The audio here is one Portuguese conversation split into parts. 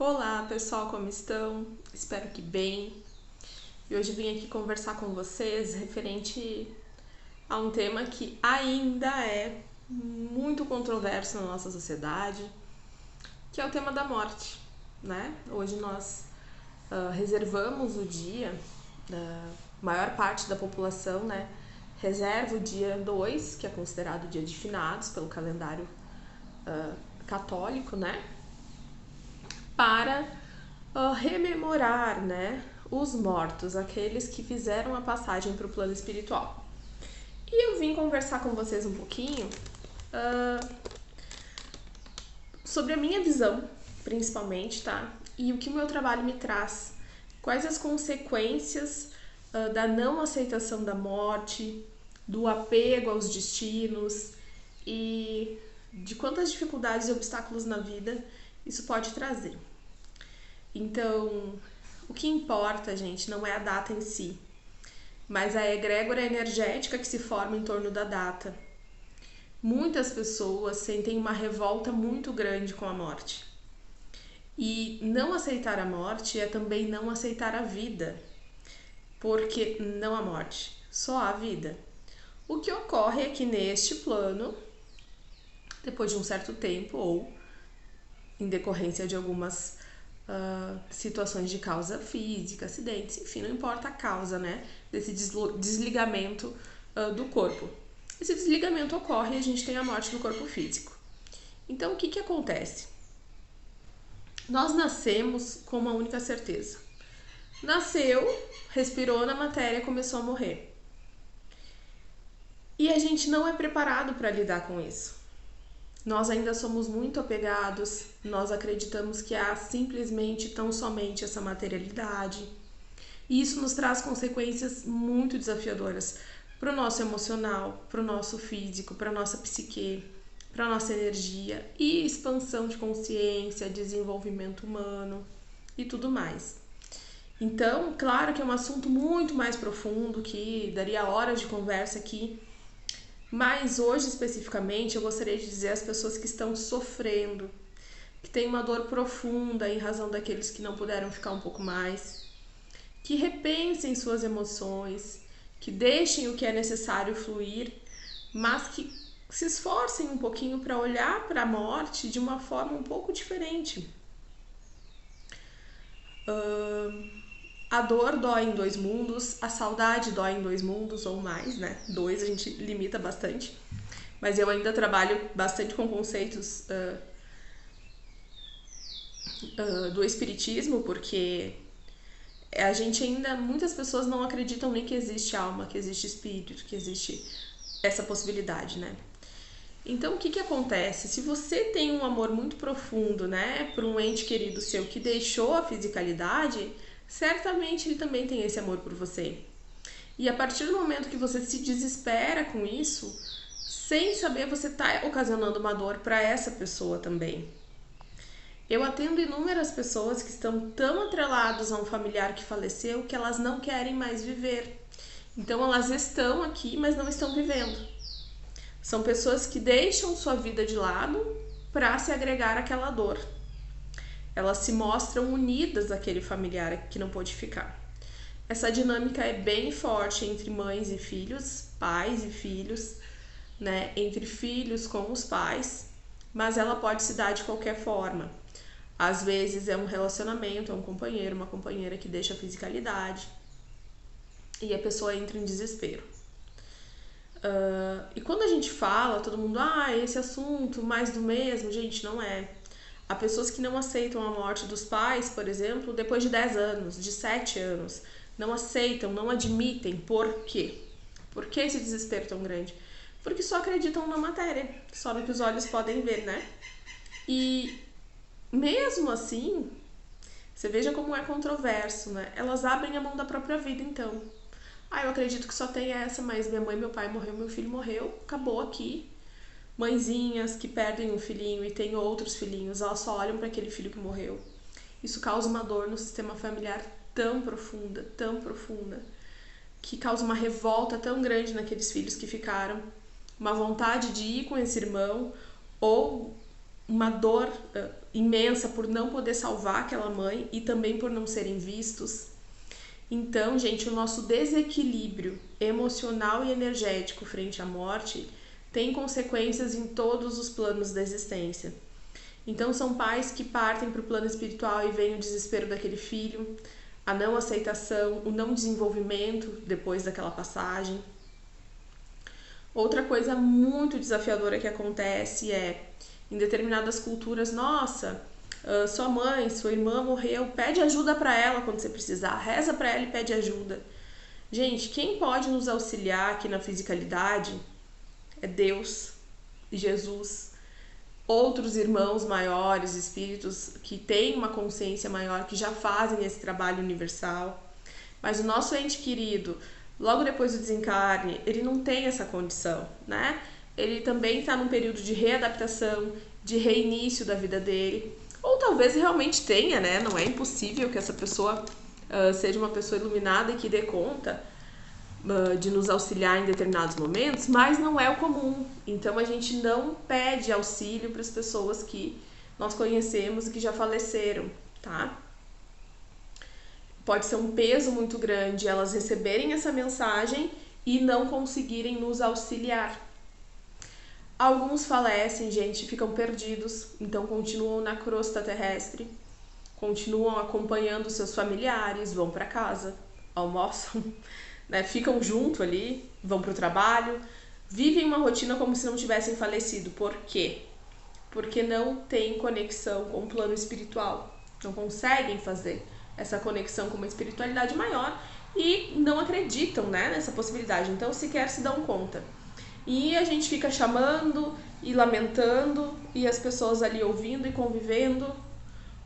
Olá pessoal, como estão? Espero que bem. E hoje vim aqui conversar com vocês referente a um tema que ainda é muito controverso na nossa sociedade, que é o tema da morte, né? Hoje nós reservamos o dia, da maior parte da população, né? Reserva o dia 2, que é considerado o dia de finados pelo calendário católico, né? Para rememorar, né, os mortos, aqueles que fizeram a passagem para o plano espiritual. E eu vim conversar com vocês um pouquinho sobre a minha visão, principalmente, tá? E o que o meu trabalho me traz. Quais as consequências da não aceitação da morte, do apego aos destinos e de quantas dificuldades e obstáculos na vida isso pode trazer. Então, o que importa, gente, não é a data em si, mas a egrégora energética que se forma em torno da data. Muitas pessoas sentem uma revolta muito grande com a morte. E não aceitar a morte é também não aceitar a vida, porque não há morte, só há vida. O que ocorre é que neste plano, depois de um certo tempo, ou em decorrência de algumas situações de causa física, acidentes, enfim, não importa a causa, né, desse desligamento do corpo. Esse desligamento ocorre e a gente tem a morte do corpo físico. Então, o que acontece? Nós nascemos com uma única certeza. Nasceu, respirou na matéria, começou a morrer. E a gente não é preparado para lidar com isso. Nós ainda somos muito apegados, nós acreditamos que há simplesmente tão somente essa materialidade. E isso nos traz consequências muito desafiadoras para o nosso emocional, para o nosso físico, para a nossa psique, para a nossa energia e expansão de consciência, desenvolvimento humano e tudo mais. Então, claro que é um assunto muito mais profundo, que daria horas de conversa aqui, mas hoje especificamente eu gostaria de dizer às pessoas que estão sofrendo, que têm uma dor profunda em razão daqueles que não puderam ficar um pouco mais, que repensem suas emoções, que deixem o que é necessário fluir, mas que se esforcem um pouquinho para olhar para a morte de uma forma um pouco diferente. A dor dói em dois mundos, a saudade dói em dois mundos ou mais, né? Dois a gente limita bastante, mas eu ainda trabalho bastante com conceitos do espiritismo, porque a gente ainda, muitas pessoas não acreditam nem que existe alma, que existe espírito, que existe essa possibilidade, né? Então, o que acontece? Se você tem um amor muito profundo, né, por um ente querido seu que deixou a fisicalidade, certamente ele também tem esse amor por você. E a partir do momento que você se desespera com isso, sem saber, você está ocasionando uma dor para essa pessoa também. Eu atendo inúmeras pessoas que estão tão atreladas a um familiar que faleceu que elas não querem mais viver. Então elas estão aqui, mas não estão vivendo. São pessoas que deixam sua vida de lado para se agregar àquela dor. Elas se mostram unidas àquele familiar que não pôde ficar. Essa dinâmica é bem forte entre mães e filhos, pais e filhos, né? Entre filhos com os pais, mas ela pode se dar de qualquer forma. Às vezes é um relacionamento, é um companheiro, uma companheira que deixa a fisicalidade e a pessoa entra em desespero. E quando a gente fala, todo mundo, esse assunto, mais do mesmo, gente, não é. Há pessoas que não aceitam a morte dos pais, por exemplo, depois de 10 anos, de 7 anos. Não aceitam, não admitem. Por quê? Por que esse desespero tão grande? Porque só acreditam na matéria, só no que os olhos podem ver, né? E mesmo assim, você veja como é controverso, né? Elas abrem a mão da própria vida, então. Eu acredito que só tem essa, mas minha mãe, meu pai morreu, meu filho morreu, acabou aqui. Mãezinhas que perdem um filhinho e têm outros filhinhos, elas só olham para aquele filho que morreu. Isso causa uma dor no sistema familiar tão profunda, que causa uma revolta tão grande naqueles filhos que ficaram, uma vontade de ir com esse irmão ou uma dor imensa por não poder salvar aquela mãe e também por não serem vistos. Então, gente, o nosso desequilíbrio emocional e energético frente à morte tem consequências em todos os planos da existência. Então, são pais que partem para o plano espiritual e vem o desespero daquele filho, a não aceitação, o não desenvolvimento depois daquela passagem. Outra coisa muito desafiadora que acontece é, em determinadas culturas, nossa, sua mãe, sua irmã morreu, pede ajuda para ela quando você precisar, reza para ela e pede ajuda. Gente, quem pode nos auxiliar aqui na fisicalidade é Deus e Jesus, outros irmãos maiores, espíritos que têm uma consciência maior, que já fazem esse trabalho universal. Mas o nosso ente querido, logo depois do desencarne, ele não tem essa condição, né? Ele também está num período de readaptação, de reinício da vida dele. Ou talvez realmente tenha, né? Não é impossível que essa pessoa seja uma pessoa iluminada e que dê conta de nos auxiliar em determinados momentos, mas não é o comum. Então a gente não pede auxílio para as pessoas que nós conhecemos e que já faleceram, tá? Pode ser um peso muito grande elas receberem essa mensagem e não conseguirem nos auxiliar. Alguns falecem, gente, ficam perdidos, então continuam na crosta terrestre, continuam acompanhando seus familiares, vão para casa, almoçam, né, ficam junto ali, vão para o trabalho, vivem uma rotina como se não tivessem falecido. Por quê? Porque não tem conexão com o plano espiritual, não conseguem fazer essa conexão com uma espiritualidade maior e não acreditam, né, nessa possibilidade, então sequer se dão conta. E a gente fica chamando e lamentando, e as pessoas ali ouvindo e convivendo.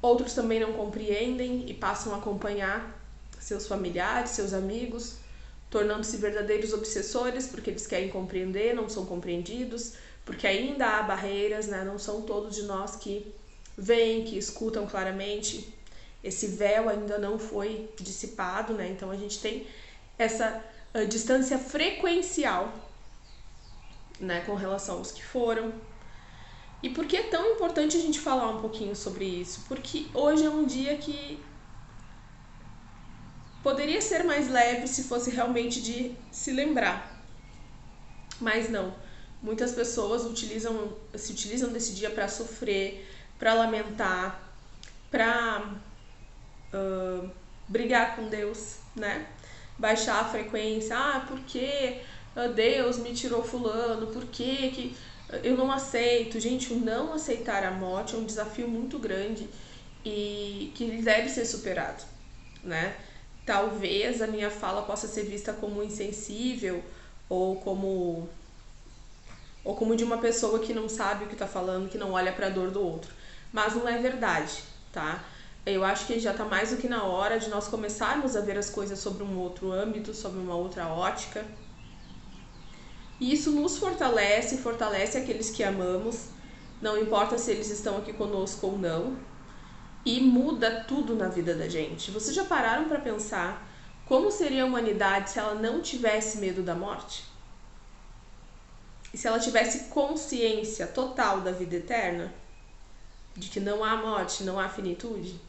Outros também não compreendem e passam a acompanhar seus familiares, seus amigos, tornando-se verdadeiros obsessores, porque eles querem compreender, não são compreendidos, porque ainda há barreiras, né? Não são todos de nós que veem, que escutam claramente. Esse véu ainda não foi dissipado, né? Então a gente tem essa distância frequencial, né, com relação aos que foram. E por que é tão importante a gente falar um pouquinho sobre isso? Porque hoje é um dia que poderia ser mais leve se fosse realmente de se lembrar. Mas não. Muitas pessoas se utilizam desse dia para sofrer, para lamentar, para brigar com Deus, né? Baixar a frequência. Por que Deus me tirou fulano? Por que eu não aceito? Gente, o não aceitar a morte é um desafio muito grande e que deve ser superado, né? Talvez a minha fala possa ser vista como insensível ou como de uma pessoa que não sabe o que está falando, que não olha para a dor do outro. Mas não é verdade, tá? Eu acho que já está mais do que na hora de nós começarmos a ver as coisas sobre um outro âmbito, sobre uma outra ótica. E isso nos fortalece aqueles que amamos, não importa se eles estão aqui conosco ou não, e muda tudo na vida da gente. Vocês já pararam para pensar como seria a humanidade se ela não tivesse medo da morte? E se ela tivesse consciência total da vida eterna? De que não há morte, não há finitude?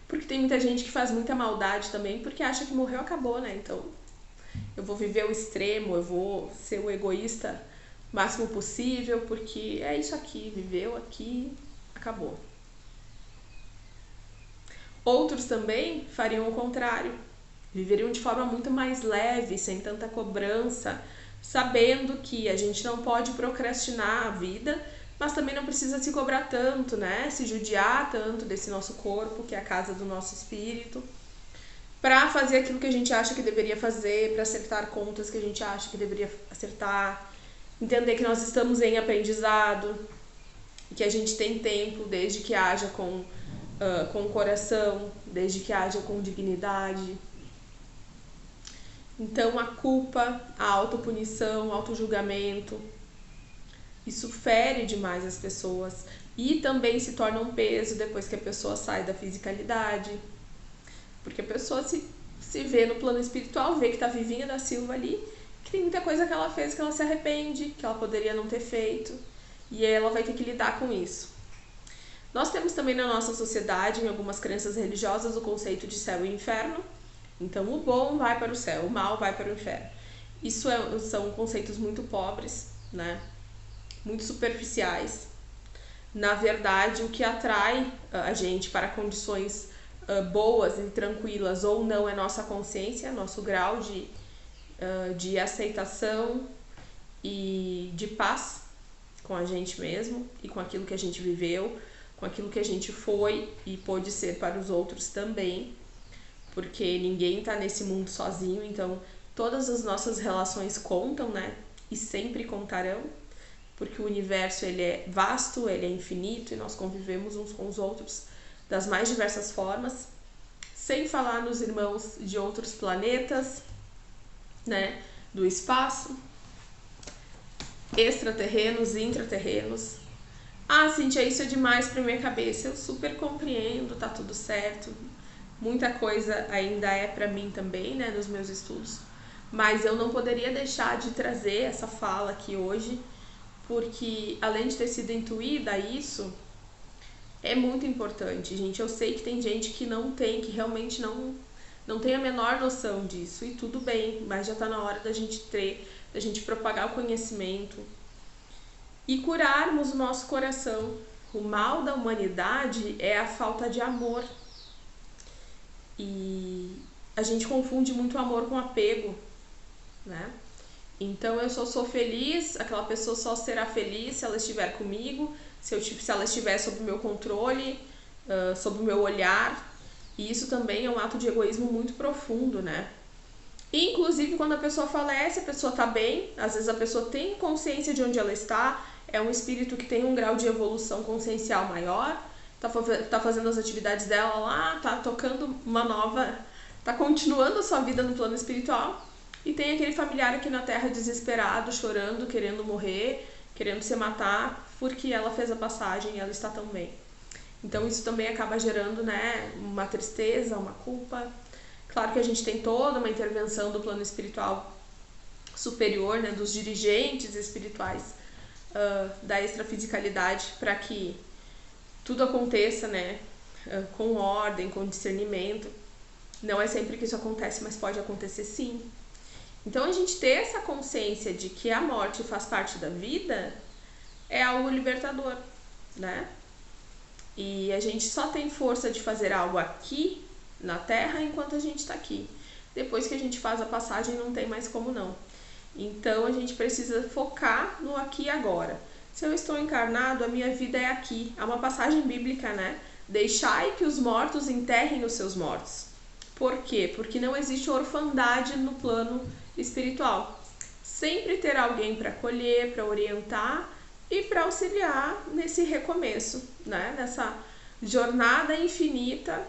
Porque tem muita gente que faz muita maldade também porque acha que morreu, acabou, né? Então eu vou viver o extremo, eu vou ser o egoísta o máximo possível, porque é isso aqui, viveu aqui, acabou. Outros também fariam o contrário, viveriam de forma muito mais leve, sem tanta cobrança, sabendo que a gente não pode procrastinar a vida, mas também não precisa se cobrar tanto, né? Se judiar tanto desse nosso corpo, que é a casa do nosso espírito, para fazer aquilo que a gente acha que deveria fazer, para acertar contas que a gente acha que deveria acertar, entender que nós estamos em aprendizado, que a gente tem tempo desde que haja com o coração, desde que haja com dignidade. Então a culpa, a autopunição, o autojulgamento, isso fere demais as pessoas e também se torna um peso depois que a pessoa sai da fisicalidade. Porque a pessoa se vê no plano espiritual, vê que tá vivinha da Silva ali, que tem muita coisa que ela fez que ela se arrepende, que ela poderia não ter feito. e ela vai ter que lidar com isso. Nós temos também na nossa sociedade, em algumas crenças religiosas, o conceito de céu e inferno. Então, o bom vai para o céu, o mal vai para o inferno. Isso são conceitos muito pobres, né? Muito superficiais. Na verdade, o que atrai a gente para condições boas e tranquilas ou não é nossa consciência, nosso grau de aceitação e de paz com a gente mesmo e com aquilo que a gente viveu, com aquilo que a gente foi e pôde ser para os outros também, porque ninguém está nesse mundo sozinho, então todas as nossas relações contam, né? E sempre contarão, porque o universo ele é vasto, ele é infinito e nós convivemos uns com os outros das mais diversas formas, sem falar nos irmãos de outros planetas, né? Do espaço, extraterrenos, intraterrenos. Ah, Cíntia, isso é demais pra minha cabeça. Eu super compreendo, tá tudo certo. Muita coisa ainda é pra mim também, né, nos meus estudos. Mas eu não poderia deixar de trazer essa fala aqui hoje, porque além de ter sido intuída isso, é muito importante, gente. Eu sei que tem gente que não tem, que realmente não tem a menor noção disso. E tudo bem, mas já tá na hora da gente propagar o conhecimento e curarmos o nosso coração. O mal da humanidade é a falta de amor. E a gente confunde muito amor com apego, né? Então eu só sou feliz, aquela pessoa só será feliz se ela estiver comigo, se ela estiver sob o meu controle, sob o meu olhar. E isso também é um ato de egoísmo muito profundo, né? E, inclusive, quando a pessoa falece, a pessoa tá bem, às vezes a pessoa tem consciência de onde ela está, é um espírito que tem um grau de evolução consciencial maior, tá fazendo as atividades dela lá, tá tocando uma nova, tá continuando a sua vida no plano espiritual, e tem aquele familiar aqui na Terra desesperado, chorando, querendo morrer, querendo se matar, porque ela fez a passagem e ela está tão bem. Então isso também acaba gerando, né, uma tristeza, uma culpa. Claro que a gente tem toda uma intervenção do plano espiritual superior, né, dos dirigentes espirituais da extrafisicalidade, para que tudo aconteça, né, com ordem, com discernimento. Não é sempre que isso acontece, mas pode acontecer sim. Então a gente ter essa consciência de que a morte faz parte da vida é algo libertador, né? E a gente só tem força de fazer algo aqui na Terra enquanto a gente está aqui. Depois que a gente faz a passagem não tem mais como não. Então a gente precisa focar no aqui e agora. Se eu estou encarnado, a minha vida é aqui. Há uma passagem bíblica, né? Deixai que os mortos enterrem os seus mortos. Por quê? Porque não existe orfandade no plano espiritual. Sempre terá alguém para acolher, para orientar e para auxiliar nesse recomeço, né? Nessa jornada infinita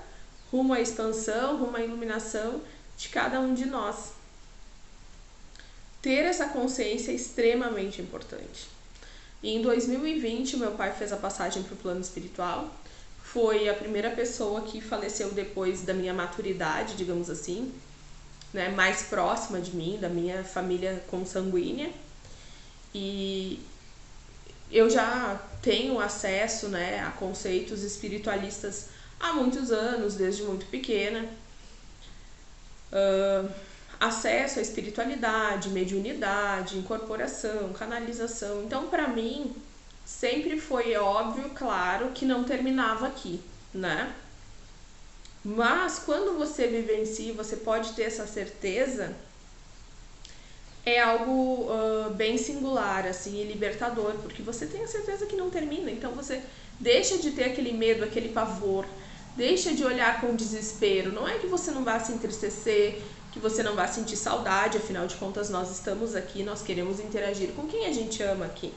rumo à expansão, rumo à iluminação de cada um de nós. Ter essa consciência é extremamente importante. E em 2020, meu pai fez a passagem para o plano espiritual. Foi a primeira pessoa que faleceu depois da minha maturidade, digamos assim, né, mais próxima de mim, da minha família consanguínea. E eu já tenho acesso, né, a conceitos espiritualistas há muitos anos, desde muito pequena. Acesso à espiritualidade, mediunidade, incorporação, canalização. Então, para mim, sempre foi óbvio, claro, que não terminava aqui, né? Mas quando você vivencia, você pode ter essa certeza, é algo bem singular, assim, e libertador, porque você tem a certeza que não termina. Então você deixa de ter aquele medo, aquele pavor, deixa de olhar com desespero. Não é que você não vá se entristecer, que você não vá sentir saudade, afinal de contas nós estamos aqui, nós queremos interagir com quem a gente ama aqui,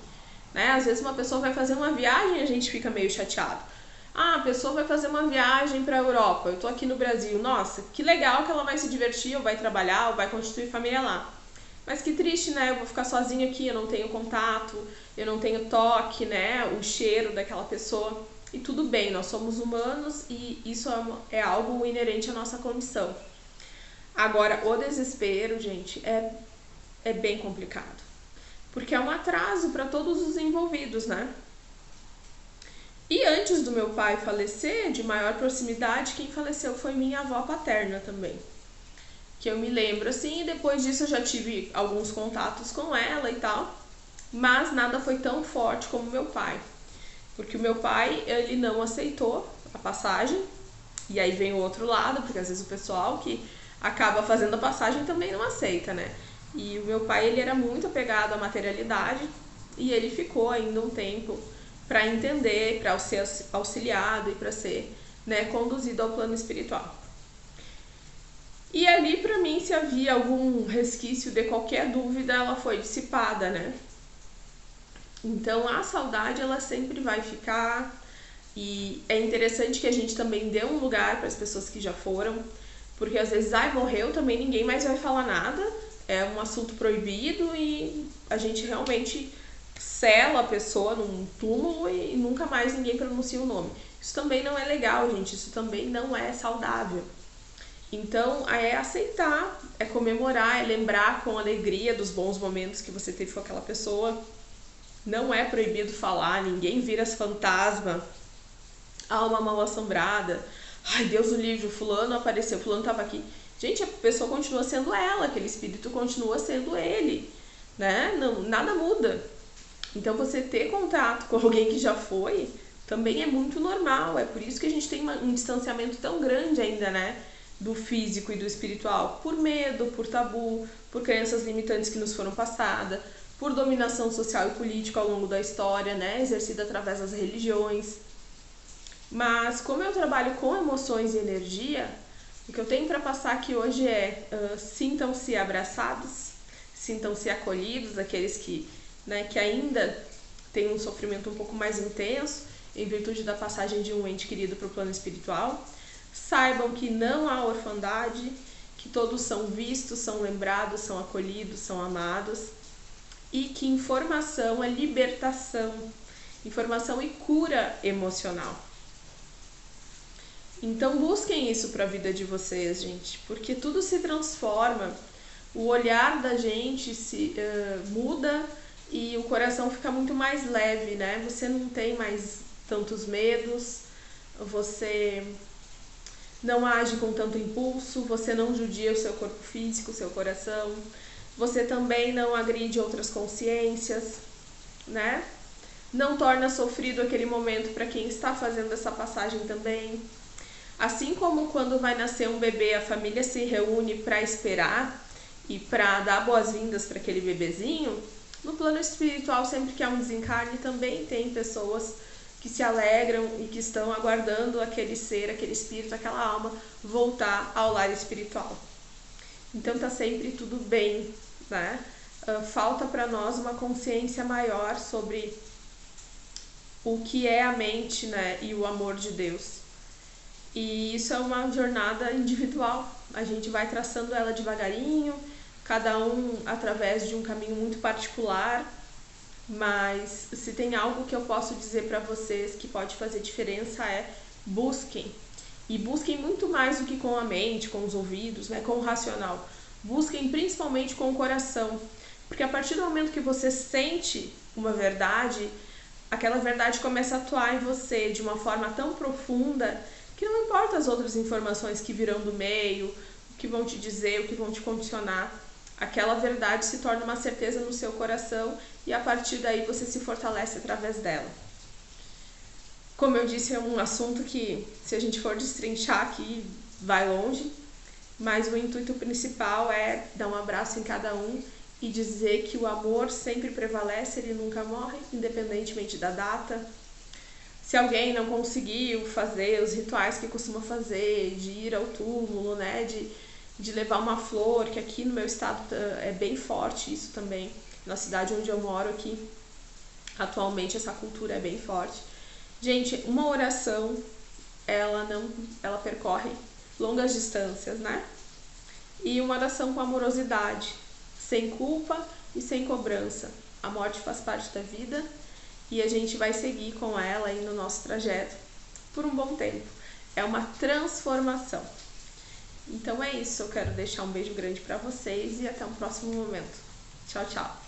né? Às vezes uma pessoa vai fazer uma viagem e a gente fica meio chateado. Ah, a pessoa vai fazer uma viagem para a Europa, eu tô aqui no Brasil, nossa, que legal que ela vai se divertir, ou vai trabalhar, ou vai constituir família lá. Mas que triste, né? Eu vou ficar sozinha aqui, eu não tenho contato, eu não tenho toque, né? O cheiro daquela pessoa. E tudo bem, nós somos humanos e isso é algo inerente à nossa condição. Agora, o desespero, gente, é bem complicado. porque é um atraso para todos os envolvidos, né? E antes do meu pai falecer, de maior proximidade, quem faleceu foi minha avó paterna também. Que eu me lembro assim, e depois disso eu já tive alguns contatos com ela e tal, mas nada foi tão forte como meu pai. Porque o meu pai, ele não aceitou a passagem, e aí vem o outro lado, porque às vezes o pessoal que acaba fazendo a passagem também não aceita, né? E o meu pai, ele era muito apegado à materialidade, e ele ficou ainda um tempo para entender, para ser auxiliado e para ser, né, conduzido ao plano espiritual. E ali, para mim, se havia algum resquício de qualquer dúvida, ela foi dissipada, né? Então, a saudade, ela sempre vai ficar, e é interessante que a gente também dê um lugar para as pessoas que já foram, porque às vezes, morreu, também ninguém mais vai falar nada, é um assunto proibido e a gente realmente sela a pessoa num túmulo e nunca mais ninguém pronuncia o nome. Isso também não é legal, gente, isso também não é saudável. Então, é aceitar, é comemorar, é lembrar com alegria dos bons momentos que você teve com aquela pessoa. Não é proibido falar, ninguém vira fantasma, alma mal assombrada. Ai, Deus o livre, fulano apareceu, fulano estava aqui. Gente, a pessoa continua sendo ela, aquele espírito continua sendo ele, né? Não, nada muda. Então, você ter contato com alguém que já foi também é muito normal. É por isso que a gente tem um distanciamento tão grande ainda, né? Do físico e do espiritual, por medo, por tabu, por crenças limitantes que nos foram passadas, por dominação social e política ao longo da história, né, exercida através das religiões. Mas como eu trabalho com emoções e energia, o que eu tenho para passar aqui hoje é sintam-se abraçados, sintam-se acolhidos, aqueles que, né, que ainda têm um sofrimento um pouco mais intenso em virtude da passagem de um ente querido para o plano espiritual. Saibam que não há orfandade, que todos são vistos, são lembrados, são acolhidos, são amados, e que informação é libertação, informação e cura emocional. Então busquem isso para a vida de vocês, gente, porque tudo se transforma, o olhar da gente se muda e o coração fica muito mais leve, né? Você não tem mais tantos medos, você não age com tanto impulso, você não judia o seu corpo físico, o seu coração, você também não agride outras consciências, né? Não torna sofrido aquele momento para quem está fazendo essa passagem também. Assim como quando vai nascer um bebê, a família se reúne para esperar e para dar boas-vindas para aquele bebezinho, no plano espiritual, sempre que há um desencarne, também tem pessoas que se alegram e que estão aguardando aquele ser, aquele espírito, aquela alma voltar ao lar espiritual. Então tá sempre tudo bem, né? Falta para nós uma consciência maior sobre o que é a mente, né, e o amor de Deus. E isso é uma jornada individual. A gente vai traçando ela devagarinho, cada um através de um caminho muito particular. Mas se tem algo que eu posso dizer para vocês que pode fazer diferença é busquem. E busquem muito mais do que com a mente, com os ouvidos, né, com o racional. Busquem principalmente com o coração. Porque a partir do momento que você sente uma verdade, aquela verdade começa a atuar em você de uma forma tão profunda que não importa as outras informações que virão do meio, o que vão te dizer, o que vão te condicionar. Aquela verdade se torna uma certeza no seu coração e a partir daí você se fortalece através dela. Como eu disse, é um assunto que, se a gente for destrinchar aqui, vai longe, mas o intuito principal é dar um abraço em cada um e dizer que o amor sempre prevalece, ele nunca morre, independentemente da data. Se alguém não conseguiu fazer os rituais que costuma fazer, de ir ao túmulo, né, de levar uma flor, que aqui no meu estado é bem forte isso também, na cidade onde eu moro aqui, atualmente essa cultura é bem forte. Gente, uma oração, ela percorre longas distâncias, né? E uma oração com amorosidade, sem culpa e sem cobrança. A morte faz parte da vida e a gente vai seguir com ela aí no nosso trajeto por um bom tempo. É uma transformação. Então é isso, eu quero deixar um beijo grande para vocês e até um próximo momento. Tchau, tchau!